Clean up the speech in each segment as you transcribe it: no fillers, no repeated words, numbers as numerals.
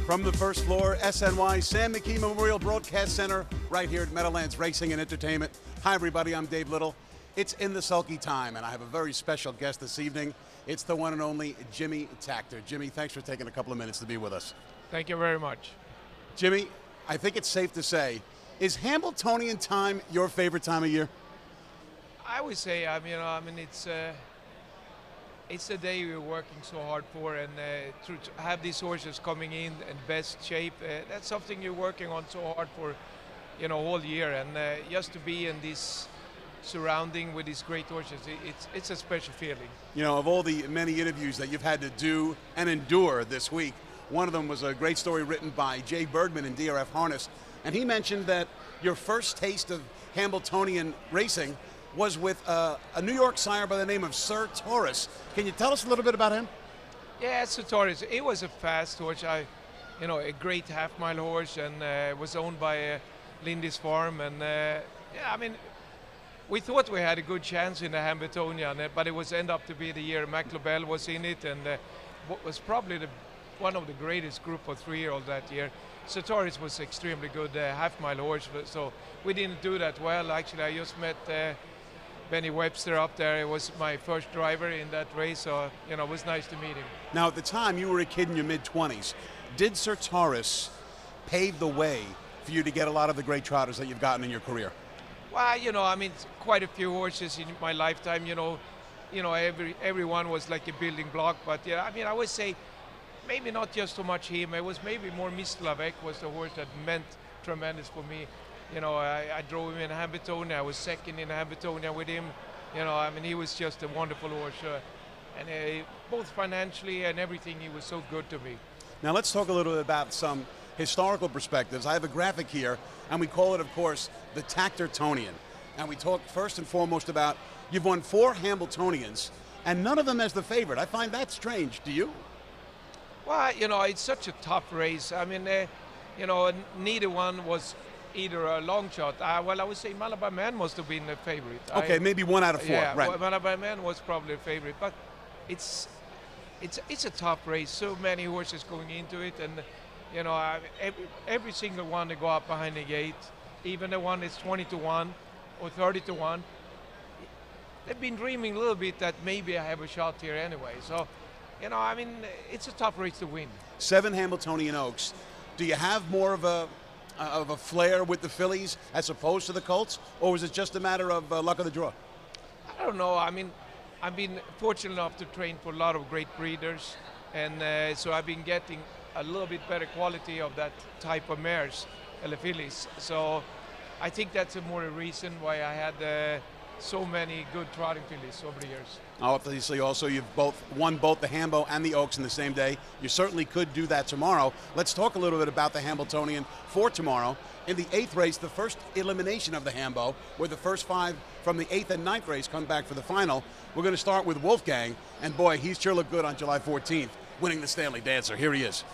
From the first floor, SNY Sam McKee Memorial Broadcast Center, right here at Meadowlands Racing and Entertainment. Hi, everybody. I'm Dave Little. It's in the Sulky time, and I have a very special guest this evening. It's the one and only Jimmy Takter. Jimmy, thanks for taking a couple of minutes to be with us. Thank you very much. Jimmy, I think it's safe to say, is Hambletonian time your favorite time of year? I would say, it's the day we're working so hard for, and to have these horses coming in best shape, that's something you're working on so hard for, all year. And just to be in this surrounding with these great horses, it's a special feeling. You know, of all the many interviews that you've had to do and endure this week, one of them was a great story written by Jay Bergman in DRF Harness, and he mentioned that your first taste of Hambletonian racing was with a New York sire by the name of Sir Taurus. Can you tell us a little bit about him? Yeah, Sir Taurus. It was a fast horse. A great half-mile horse, and was owned by Lindy's farm. And we thought we had a good chance in the Hambletonian, but it was end up to be the year McLobel was in it, and what was probably one of the greatest group of 3-year-olds that year. So Taurus was extremely good half-mile horse, so we didn't do that well. Actually, I just met Benny Webster up there. It was my first driver in that race, so it was nice to meet him. Now, at the time, you were a kid in your mid-20s. Did Sir Taurus pave the way for you to get a lot of the great trotters that you've gotten in your career? Well, quite a few horses in my lifetime. Everyone was like a building block, but I would say maybe not just so much him. It was maybe more Mr. Lavec was the horse that meant tremendous for me. I drove him in Hambletonian. I was second in Hambletonian with him. He was just a wonderful horse. And both financially and everything, he was so good to me. Now let's talk a little bit about some historical perspectives. I have a graphic here, and we call it, of course, the Taktertonian. And we talk first and foremost about you've won 4 Hambletonians, and none of them as the favorite. I find that strange. Do you? Well, it's such a tough race. Neither one was either a long shot. I would say Malabar Man must have been the favorite. Okay, maybe 1 out of 4. Yeah, right. Malabar Man was probably the favorite, but it's a tough race. So many horses going into it, and every single one that go up behind the gate, even the one that's 20-1 or 30-1, they've been dreaming a little bit that maybe I have a shot here anyway. So, it's a tough race to win. 7 Hambletonian Oaks. Do you have more of a flair with the fillies as opposed to the colts, or was it just a matter of luck of the draw? I don't know. I've been fortunate enough to train for a lot of great breeders, and so I've been getting a little bit better quality of that type of mares, the fillies. So I think that's a more a reason why I had so many good trotting fillies over the years. Obviously, also, you've won both the Hambo and the Oaks in the same day. You certainly could do that tomorrow. Let's talk a little bit about the Hambletonian for tomorrow. In the 8th race, the first elimination of the Hambo, where the first 5 from the 8th and 9th race come back for the final. We're going to start with Wolfgang, and boy, he sure looked good on July 14th, winning the Stanley Dancer. Here he is.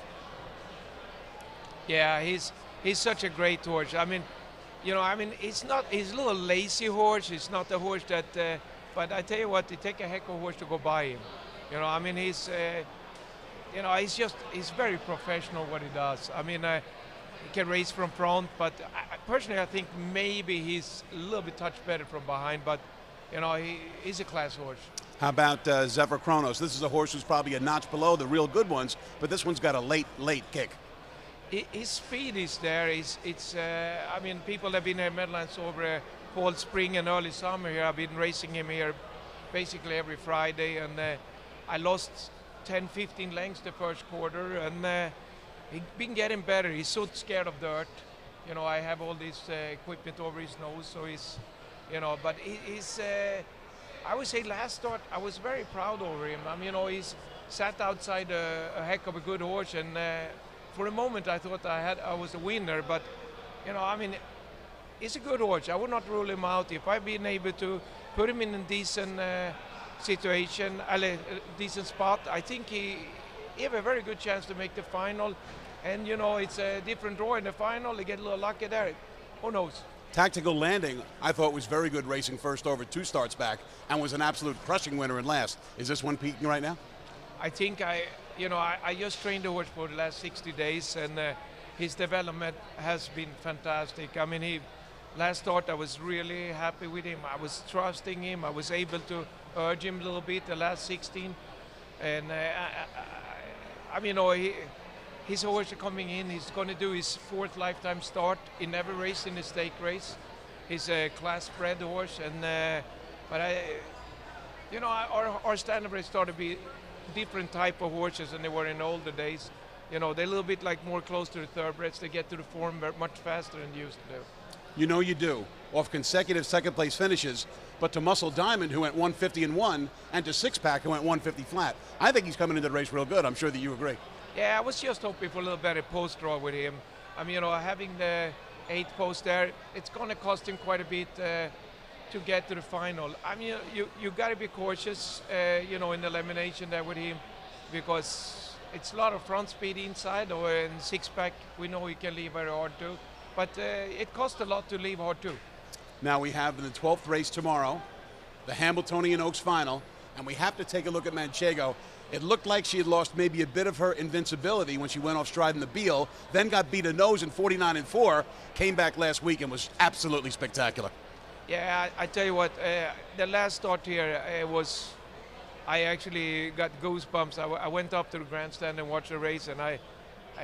Yeah, he's such a great horse. He's a little lazy horse. He's not a horse that, but I tell you what, it take a heck of a horse to go by him. He's very professional what he does. He can race from front, but personally I think maybe he's a little bit touch better from behind, but he's a class horse. How about Zephyr Kronos? This is a horse who's probably a notch below the real good ones, but this one's got a late kick. His speed is there. People have been here in Meadowlands over fall, spring, and early summer here. I've been racing him here basically every Friday, and I lost 10-15 lengths the first quarter, and he's been getting better. He's so scared of dirt. I have all this equipment over his nose, so he's, but he's. I would say last start I was very proud over him. He's sat outside a heck of a good horse, and for a moment I thought I was a winner, but he's a good horse. I would not rule him out. If I've been able to put him in a decent situation, a decent spot, I think he have a very good chance to make the final. And it's a different draw in the final. They get a little lucky there. Who knows? Tactical Landing, I thought, was very good racing first over 2 starts back and was an absolute crushing winner in last. Is this one peaking right now? I think I just trained the horse for the last 60 days, and his development has been fantastic. I mean, last start I was really happy with him. I was trusting him. I was able to urge him a little bit the last 16, and his horse coming in. He's going to do his 4th lifetime start. He never raced in a stake race. He's a class bred horse, and our standardbreds started to be different type of horses than they were in older days. They're a little bit like more close to the thoroughbreds. They get to the form much faster than they used to do. You do, off consecutive second-place finishes, but to Muscle Diamond, who went 150-1, and to Six Pack, who went 150 flat. I think he's coming into the race real good. I'm sure that you agree. Yeah, I was just hoping for a little better post draw with him. I mean, having the 8th post there, it's going to cost him quite a bit to get to the final. I mean, you got to be cautious, in the elimination there with him, because it's a lot of front speed inside, or in Six Pack, we know he can leave very hard too. But it costs a lot to leave hard too. Now we have the 12th race tomorrow, the Hambletonian Oaks final, and we have to take a look at Manchego. It looked like she had lost maybe a bit of her invincibility when she went off stride in the Beal, then got beat a nose in 49-4, came back last week and was absolutely spectacular. Yeah, I tell you what, the last start here I actually got goosebumps. I went up to the grandstand and watched the race, and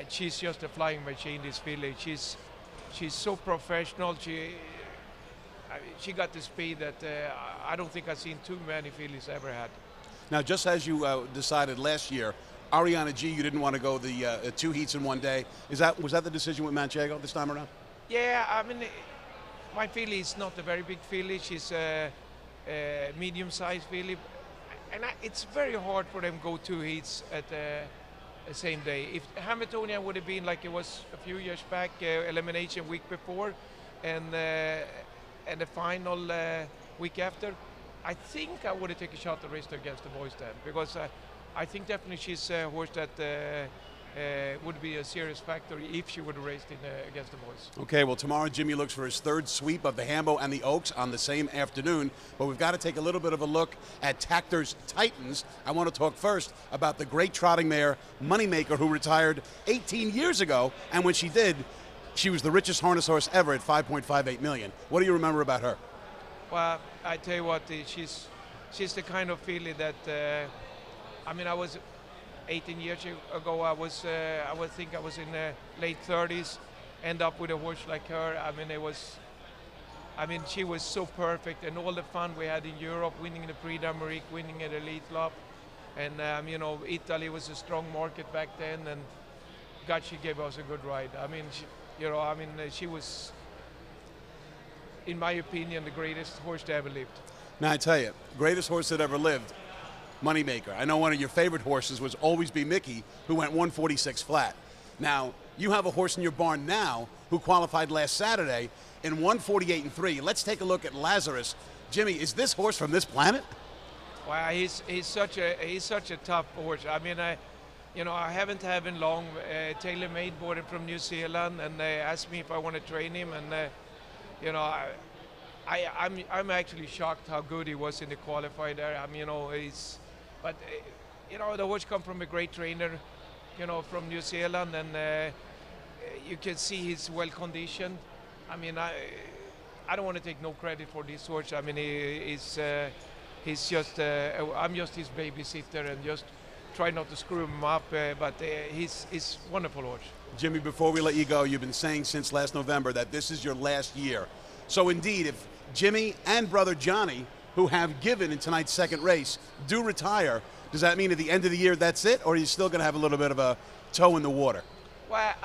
she's just a flying machine, this filly. She's so professional. She got the speed that I don't think I've seen too many fillies ever had. Now, just as you decided last year, Ariana G, you didn't want to go the 2 heats in one day. Was that the decision with Manchego this time around? Yeah, I mean, my filly is not a very big filly. She's a medium-sized filly, and it's very hard for them to go 2 heats at the same day. If Hamiltonian would have been like it was a few years back, elimination week before, and the final week after, I think I would have taken a shot at race against the boys then, because I think definitely she's a horse that would be a serious factor if she would have raced against the boys. Okay, well, tomorrow Jimmy looks for his 3rd sweep of the Hambo and the Oaks on the same afternoon, but we've got to take a little bit of a look at Takter's Titans. I want to talk first about the great trotting mare, Moneymaker, who retired 18 years ago, and when she did, she was the richest harness horse ever at $5.58 million. What do you remember about her? Well, I tell you what, she's the kind of filly that, I was 18 years ago, I was in the late 30s, end up with a horse like her. She was so perfect, and all the fun we had in Europe, winning the Prix d'Amérique, winning at Elite Club, and Italy was a strong market back then, and God, she gave us a good ride. She was, in my opinion, the greatest horse that ever lived. Now, I tell you, greatest horse that ever lived, Moneymaker. I know one of your favorite horses was Always Be Mickey, who went 146 flat. Now, you have a horse in your barn now who qualified last Saturday in 148-3. Let's take a look at Lazarus. Jimmy, is this horse from this planet? Well, he's such a tough horse. I haven't had him long. TaylorMade bought him from New Zealand, and they asked me if I want to train him, and I'm actually shocked how good he was in the qualifier there. The horse come from a great trainer, from New Zealand, and you can see he's well conditioned. I don't want to take no credit for this horse. He's just I'm just his babysitter and just try not to screw him up. But he's wonderful horse. Jimmy, before we let you go, you've been saying since last November that this is your last year. So indeed, if Jimmy and brother Johnny, who have given in tonight's 2nd race, do retire, does that mean at the end of the year that's it, or are you still going to have a little bit of a toe in the water? Well,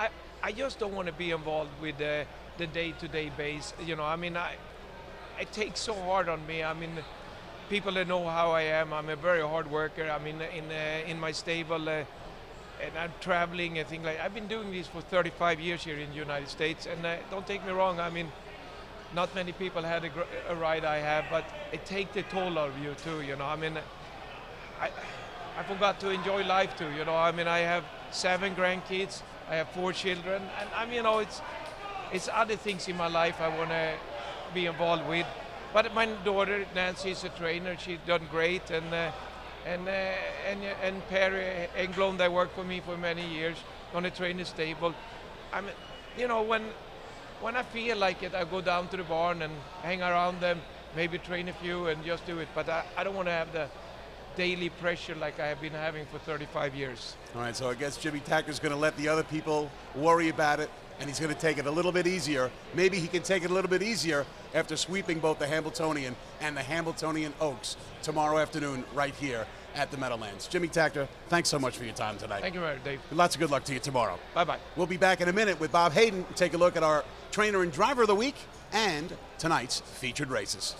I just don't want to be involved with the day-to-day base. It takes so hard on me. People that know how I am, I'm a very hard worker. In my stable, and I'm traveling and things like that. I've been doing this for 35 years here in the United States, and don't take me wrong, not many people had a ride I have, but it takes the toll of you too, I forgot to enjoy life too, I have 7 grandkids, I have 4 children, and it's other things in my life I want to be involved with. But my daughter Nancy is a trainer, she's done great, and and Per Englund, they worked for me for many years, gonna train the stable. I mean, you know, when I feel like it, I go down to the barn and hang around them, maybe train a few and just do it. But I don't want to have the daily pressure like I have been having for 35 years. All right, so I guess Jimmy Takter's going to let the other people worry about it, and he's going to take it a little bit easier. Maybe he can take it a little bit easier after sweeping both the Hambletonian and the Hambletonian Oaks tomorrow afternoon right here at the Meadowlands. Jimmy Takter, thanks so much for your time tonight. Thank you very much, Dave. Lots of good luck to you tomorrow. Bye-bye. We'll be back in a minute with Bob Hayden. Take a look at our trainer and driver of the week and tonight's featured races.